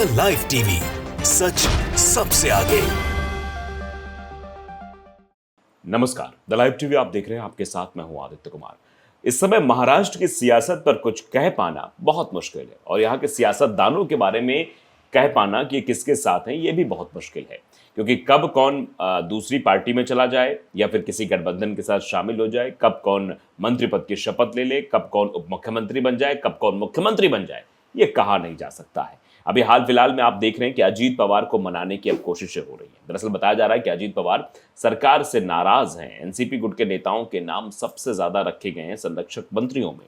The live TV, सच सबसे आगे। नमस्कार, द लाइव टीवी आप देख रहे हैं। आपके साथ मैं हूं आदित्य कुमार। इस समय महाराष्ट्र की सियासत पर कुछ कह पाना बहुत मुश्किल है और यहाँ के सियासतदानों के बारे में कह पाना कि किसके साथ हैं ये भी बहुत मुश्किल है, क्योंकि कब कौन दूसरी पार्टी में चला जाए या फिर किसी गठबंधन के साथ शामिल हो जाए, कब कौन मंत्री पद की शपथ ले ले, कब कौन उप मुख्यमंत्री बन जाए, कब कौन मुख्यमंत्री बन जाए, ये कहा नहीं जा सकता है। अभी हाल फिलहाल में आप देख रहे हैं कि अजीत पवार को मनाने की अब कोशिशें हो रही हैं। दरअसल बताया जा रहा है कि अजीत पवार सरकार से नाराज हैं। एनसीपी गुट के नेताओं के नाम सबसे ज्यादा रखे गए हैं संरक्षक मंत्रियों में।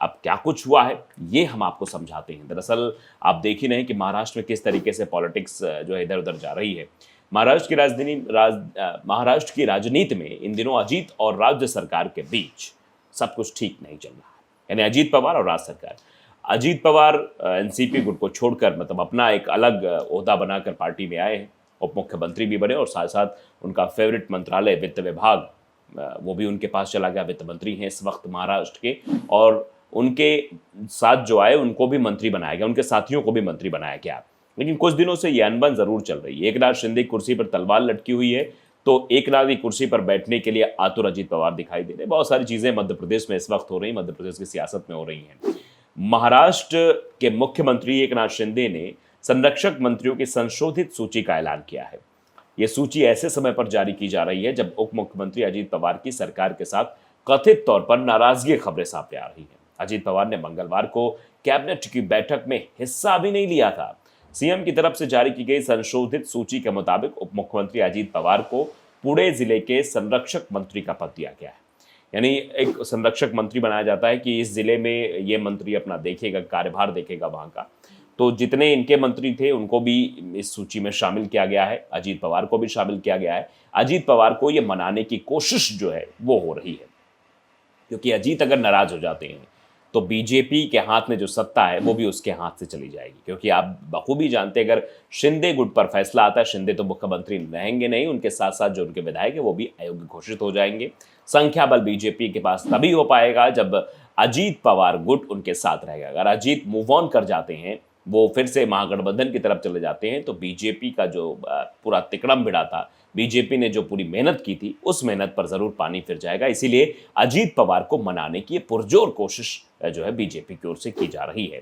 अब क्या कुछ हुआ है ये हम आपको समझाते हैं। दरअसल आप देख ही रहे हैं कि महाराष्ट्र में किस तरीके से पॉलिटिक्स जो है इधर उधर जा रही है। महाराष्ट्र की राजनीति में इन दिनों अजीत और राज्य सरकार के बीच सब कुछ ठीक नहीं चल रहा है। यानी अजीत पवार और राज्य सरकार, अजीत पवार एनसीपी गुट को छोड़कर मतलब अपना एक अलग ओहदा बनाकर पार्टी में आए हैं, उप मुख्यमंत्री भी बने और साथ साथ उनका फेवरेट मंत्रालय वित्त विभाग वो भी उनके पास चला गया। वित्त मंत्री हैं इस वक्त महाराष्ट्र के, और उनके साथ जो आए उनको भी मंत्री बनाया गया, उनके साथियों को भी मंत्री बनाया गया। लेकिन कुछ दिनों से ये अनबन जरूर चल रही है। एकनाथ शिंदे कुर्सी पर तलवार लटकी हुई है, तो एकनाथ की कुर्सी पर बैठने के लिए आतुर अजीत पवार दिखाई दे रहे हैं। बहुत सारी चीजें मध्य प्रदेश में इस वक्त हो रही, मध्य प्रदेश की सियासत में हो रही हैं। महाराष्ट्र के मुख्यमंत्री एकनाथ शिंदे ने संरक्षक मंत्रियों की संशोधित सूची का ऐलान किया है। यह सूची ऐसे समय पर जारी की जा रही है जब उप मुख्यमंत्री अजीत पवार की सरकार के साथ कथित तौर पर नाराजगी खबरें सामने आ रही हैं। अजीत पवार ने मंगलवार को कैबिनेट की बैठक में हिस्सा भी नहीं लिया था। सीएम की तरफ से जारी की गई संशोधित सूची के मुताबिक उप मुख्यमंत्री अजीत पवार को पुणे जिले के संरक्षक मंत्री का पद दिया गया है। यानी एक संरक्षक मंत्री बनाया जाता है कि इस जिले में ये मंत्री अपना देखेगा, कार्यभार देखेगा वहां का। तो जितने इनके मंत्री थे उनको भी इस सूची में शामिल किया गया है, अजीत पवार को भी शामिल किया गया है। अजीत पवार को ये मनाने की कोशिश जो है वो हो रही है, क्योंकि अजीत अगर नाराज हो जाते हैं तो बीजेपी के हाथ में जो सत्ता है वो भी उसके हाथ से चली जाएगी। क्योंकि आप बखूबी जानते हैं, अगर शिंदे गुट पर फैसला आता है, शिंदे तो मुख्यमंत्री रहेंगे नहीं, उनके साथ साथ जो उनके विधायक है वो भी अयोग्य घोषित हो जाएंगे। संख्या बल बीजेपी के पास तभी हो पाएगा जब अजीत पवार गुट उनके साथ रहेगा। अगर अजीत मूव ऑन कर जाते हैं, वो फिर से महागठबंधन की तरफ चले जाते हैं, तो बीजेपी का जो पूरा तिकड़म भिड़ा था, बीजेपी ने जो पूरी मेहनत की थी, उस मेहनत पर जरूर पानी फिर जाएगा। इसीलिए अजीत पवार को मनाने की पुरजोर कोशिश जो है बीजेपी की ओर से की जा रही है।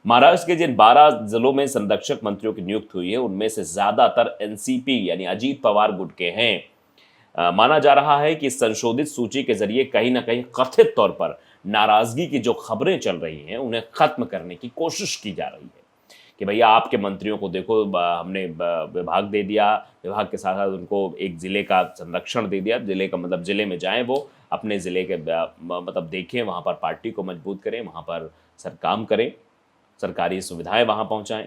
महाराष्ट्र के जिन 12 जिलों में संरक्षक मंत्रियों की नियुक्ति हुई है उनमें से ज्यादातर एनसीपी यानी अजीत पवार गुट के हैं। माना जा रहा है कि संशोधित सूची के जरिए कहीं ना कहीं कथित तौर पर नाराजगी की जो खबरें चल रही हैं उन्हें खत्म करने की कोशिश की जा रही है कि भैया आपके मंत्रियों को देखो, हमने विभाग दे दिया, विभाग के साथ साथ उनको एक जिले का संरक्षण दे दिया। जिले का मतलब जिले में जाएं, वो अपने जिले के मतलब देखें, वहाँ पर पार्टी को मजबूत करें, वहाँ पर सर काम करें, सरकारी सुविधाएं वहाँ पहुँचाएं।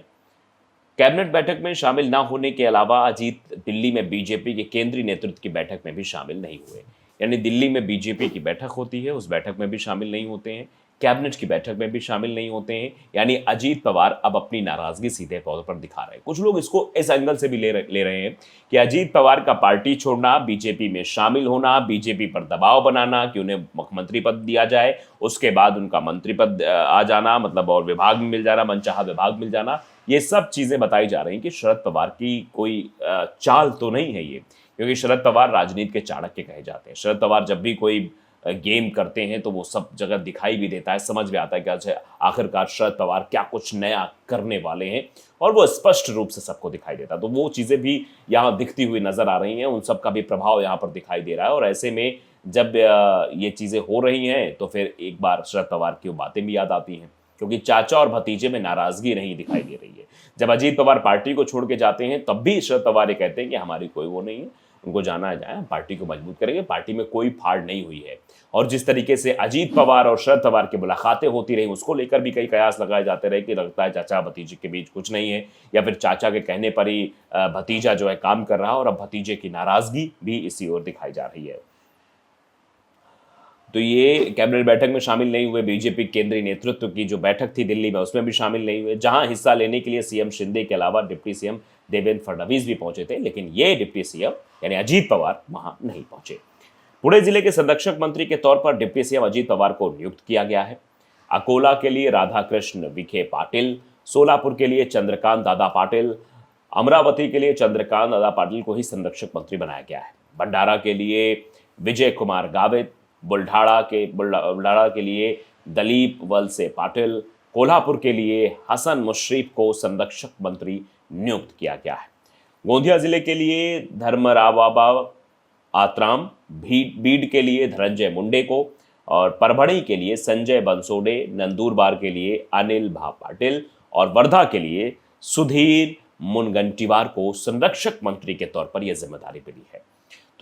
कैबिनेट बैठक में शामिल ना होने के अलावा अजीत दिल्ली में बीजेपी के केंद्रीय नेतृत्व की बैठक में भी शामिल नहीं हुए। यानी दिल्ली में बीजेपी की बैठक होती है, उस बैठक में भी शामिल नहीं होते हैं, कैबिनेट की बैठक में भी शामिल नहीं होते हैं। यानी अजीत पवार अब अपनी नाराजगी सीधे तौर पर दिखा रहे हैं। कुछ लोग इसको इस एंगल से भी ले रहे हैं कि अजीत पवार का पार्टी छोड़ना, बीजेपी में शामिल होना, बीजेपी पर दबाव बनाना कि उन्हें मुख्यमंत्री पद दिया जाए, उसके बाद उनका मंत्री पद आ जाना, मतलब और विभाग में मिल जाना, मनचाहा विभाग मिल जाना, ये सब चीजें बताई जा रही हैं कि शरद पवार की कोई चाल तो नहीं है ये। क्योंकि शरद पवार राजनीति के चाणक्य कहे जाते हैं। शरद पवार जब भी कोई गेम करते हैं तो वो सब जगह दिखाई भी देता है, समझ में आता है कि अच्छा आखिरकार शरद पवार क्या कुछ नया करने वाले हैं, और वो स्पष्ट रूप से सबको दिखाई देता है। तो वो चीज़ें भी यहाँ दिखती हुई नजर आ रही हैं, उन सब का भी प्रभाव यहाँ पर दिखाई दे रहा है। और ऐसे में जब ये चीज़ें हो रही हैं तो फिर एक बार शरद पवार की बातें भी याद आती हैं, क्योंकि चाचा और भतीजे में नाराजगी नहीं दिखाई दे रही है। जब अजीत पवार पार्टी को छोड़ के जाते हैं तब भी शरद पवार ये कहते हैं कि हमारी कोई वो नहीं है, उनको जाना है, जाए, पार्टी को मजबूत करेंगे, पार्टी में कोई फाड़ नहीं हुई है। और जिस तरीके से अजीत पवार और शरद पवार की मुलाकातें होती रही, उसको लेकर भी कई कयास लगाए जाते रहे कि लगता है चाचा भतीजे के बीच कुछ नहीं है, या फिर चाचा के कहने पर ही भतीजा जो है काम कर रहा है, और अब भतीजे की नाराजगी भी इसी ओर दिखाई जा रही है। तो ये कैबिनेट बैठक में शामिल नहीं हुए। बीजेपी केंद्रीय नेतृत्व की जो बैठक थी दिल्ली में, उसमें भी शामिल नहीं हुए, जहां हिस्सा लेने के लिए सीएम शिंदे के अलावा डिप्टी सीएम देवेंद्र फडणवीस भी पहुंचे थे, लेकिन ये डिप्टी सीएम यानी अजीत पवार वहां नहीं पहुंचे। पुणे जिले के संरक्षक मंत्री के तौर पर डिप्टी सीएम अजीत पवार को नियुक्त किया गया है। अकोला के लिए राधाकृष्ण विखे पाटिल, सोलापुर के लिए चंद्रकांत दादा पाटिल, अमरावती के लिए चंद्रकांत दादा पाटिल को ही संरक्षक मंत्री बनाया गया है। भंडारा के लिए विजय कुमार गावित, बुल्ढाड़ा के लिए दलीप वलसे पाटिल, कोल्हापुर के लिए हसन मुश्रीफ को संरक्षक मंत्री नियुक्त किया गया है। गोंदिया जिले के लिए धर्मराबाबा आत्राम, बीड के लिए धनंजय मुंडे को और परभणी के लिए संजय बंसोडे, नंदुरबार के लिए अनिल भा पाटिल और वर्धा के लिए सुधीर मुनगंटीवार को संरक्षक मंत्री के तौर पर यह जिम्मेदारी मिली है।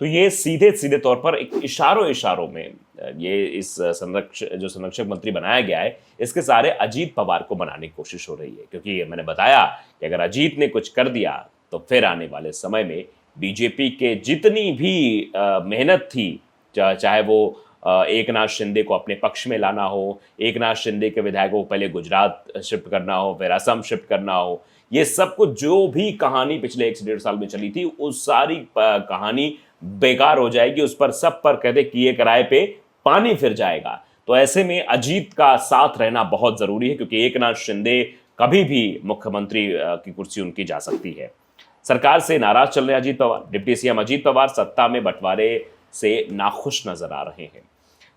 तो ये सीधे सीधे तौर पर एक इशारों में ये इस संरक्षक मंत्री बनाया गया है, इसके सारे अजीत पवार को बनाने की कोशिश हो रही है, क्योंकि मैंने बताया कि अगर अजीत ने कुछ कर दिया तो फिर आने वाले समय में बीजेपी के जितनी भी मेहनत थी, चाहे वो एकनाथ शिंदे को अपने पक्ष में लाना हो, एकनाथ शिंदे के विधायकों को पहले गुजरात शिफ्ट करना हो, फिर असम शिफ्ट करना हो, ये सब कुछ जो भी कहानी पिछले 1 से 1.5 साल में चली थी, उस सारी कहानी बेकार हो जाएगी। उस पर सब पर कहते किए कराए पे पानी फिर जाएगा। तो ऐसे में अजीत का साथ रहना बहुत जरूरी है, क्योंकि एकनाथ शिंदे कभी भी मुख्यमंत्री की कुर्सी उनकी जा सकती है। सरकार से नाराज चल रहे अजीत पवार। डिप्टी सीएम अजीत पवार सत्ता में बंटवारे से नाखुश नजर आ रहे हैं।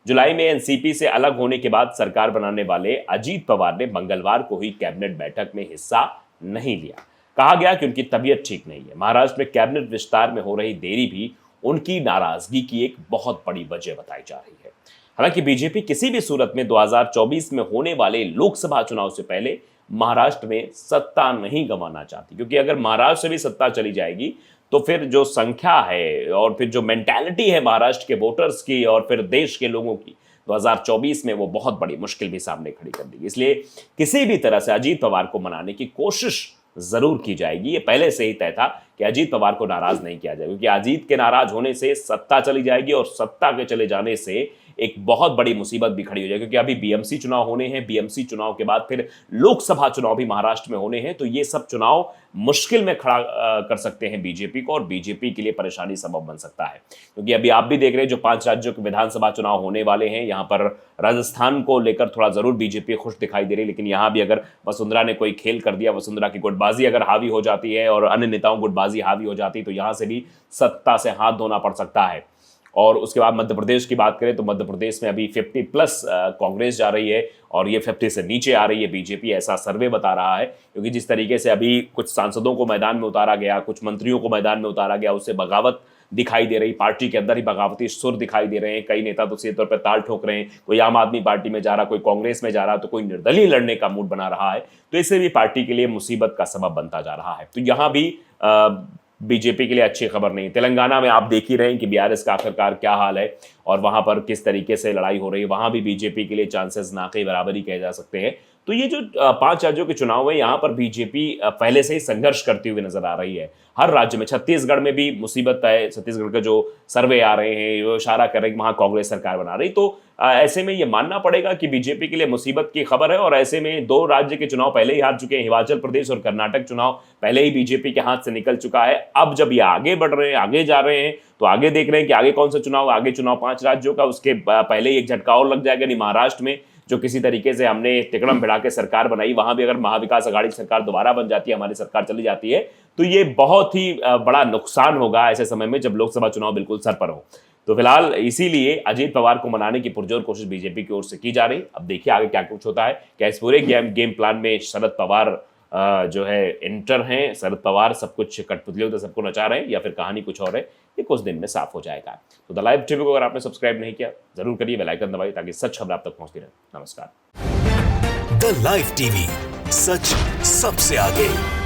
जुलाई में एनसीपी से अलग होने के बाद सरकार बनाने वाले अजीत पवार ने मंगलवार को हुई कैबिनेट बैठक में हिस्सा नहीं लिया। कहा गया कि उनकी तबीयत ठीक नहीं है। महाराष्ट्र में कैबिनेट विस्तार में हो रही देरी भी उनकी नाराजगी की एक बहुत बड़ी वजह बताई जा रही है। हालांकि बीजेपी किसी भी सूरत में 2024 में होने वाले लोकसभा चुनाव से पहले महाराष्ट्र में सत्ता नहीं गंवाना चाहती, क्योंकि अगर महाराष्ट्र से भी सत्ता चली जाएगी तो फिर जो संख्या है और फिर जो मेंटालिटी है महाराष्ट्र के वोटर्स की और फिर देश के लोगों की, 2024 में वो बहुत बड़ी मुश्किल भी सामने खड़ी कर देगी। इसलिए किसी भी तरह से अजीत पवार को मनाने की कोशिश जरूर की जाएगी। ये पहले से ही तय था कि अजीत पवार को नाराज नहीं किया जाएगा, क्योंकि अजीत के नाराज होने से सत्ता चली जाएगी और सत्ता के चले जाने से एक बहुत बड़ी मुसीबत भी खड़ी हो जाएगी, क्योंकि अभी बीएमसी चुनाव होने हैं। बीएमसी चुनाव के बाद फिर लोकसभा चुनाव भी महाराष्ट्र में होने हैं। तो ये सब चुनाव मुश्किल में खड़ा कर सकते हैं बीजेपी को, और बीजेपी के लिए परेशानी सबब बन सकता है। क्योंकि अभी आप भी देख रहे हैं जो 5 राज्यों के विधानसभा चुनाव होने वाले हैं, यहाँ पर राजस्थान को लेकर थोड़ा जरूर बीजेपी खुश दिखाई दे रही है, लेकिन यहाँ भी अगर वसुंधरा ने कोई खेल कर दिया, वसुंधरा की गुटबाजी अगर हावी हो जाती है और अन्य नेताओं गुटबाजी हावी हो जाती है, तो यहाँ से भी सत्ता से हाथ धोना पड़ सकता है। और उसके बाद मध्य प्रदेश की बात करें तो मध्य प्रदेश में अभी 50+ कांग्रेस जा रही है और ये 50 से नीचे आ रही है बीजेपी, ऐसा सर्वे बता रहा है। क्योंकि जिस तरीके से अभी कुछ सांसदों को मैदान में उतारा गया, कुछ मंत्रियों को मैदान में उतारा गया, उससे बगावत दिखाई दे रही, पार्टी के अंदर ही बगावती सुर दिखाई दे रहे हैं। कई नेता तो सीधे तौर पर ताल ठोक रहे हैं, कोई आम आदमी पार्टी में जा रहा, कोई कांग्रेस में जा रहा, तो कोई निर्दलीय लड़ने का मूड बना रहा है। तो इससे भी पार्टी के लिए मुसीबत का सबब बनता जा रहा है। तो यहाँ भी बीजेपी के लिए अच्छी खबर नहीं। तेलंगाना में आप देख ही रहे हैं कि बीआरएस का आखिरकार क्या हाल है और वहां पर किस तरीके से लड़ाई हो रही है। वहां भी बीजेपी के लिए चांसेस ना के बराबर ही कहे जा सकते हैं। तो ये जो 5 राज्यों के चुनाव है, यहाँ पर बीजेपी पहले से ही संघर्ष करती हुई नजर आ रही है। हर राज्य में, छत्तीसगढ़ में भी मुसीबत है। छत्तीसगढ़ के जो सर्वे आ रहे हैं वो इशारा कर रहे हैं कि वहाँ कांग्रेस सरकार बना रही। तो ऐसे में ये मानना पड़ेगा कि बीजेपी के लिए मुसीबत की खबर है। और ऐसे में 2 राज्य के चुनाव पहले ही हार चुके हैं। हिमाचल प्रदेश और कर्नाटक चुनाव पहले ही बीजेपी के हाथ से निकल चुका है। अब जब ये आगे बढ़ रहे हैं, आगे जा रहे हैं, तो आगे देख रहे हैं कि आगे कौन सा चुनाव, आगे चुनाव 5 राज्यों का, उसके पहले ही एक झटका और लग जाएगा। नहीं, महाराष्ट्र में जो किसी तरीके से हमने तिकड़म भिड़ा के सरकार बनाई, वहां भी अगर महाविकास आघाड़ी सरकार दोबारा बन जाती है, हमारी सरकार चली जाती है, तो ये बहुत ही बड़ा नुकसान होगा ऐसे समय में जब लोकसभा चुनाव बिल्कुल सर पर हो। तो फिलहाल इसीलिए अजीत पवार को मनाने की पुरजोर कोशिश बीजेपी की ओर से की जा रही। अब देखिए आगे क्या कुछ होता है। क्या इस पूरे गेम प्लान में शरद पवार जो है इंटर हैं, शरद पवार सब कुछ कठपुतलियों से सबको नचा रहे हैं, या फिर कहानी कुछ और है, ये कुछ दिन में साफ हो जाएगा। तो द लाइव टीवी को अगर आपने सब्सक्राइब नहीं किया, जरूर करिए, बेल आइकन दबाइए ताकि सच खबर आप तक पहुंचती रहे। नमस्कार। द लाइव टीवी, सच सबसे आगे।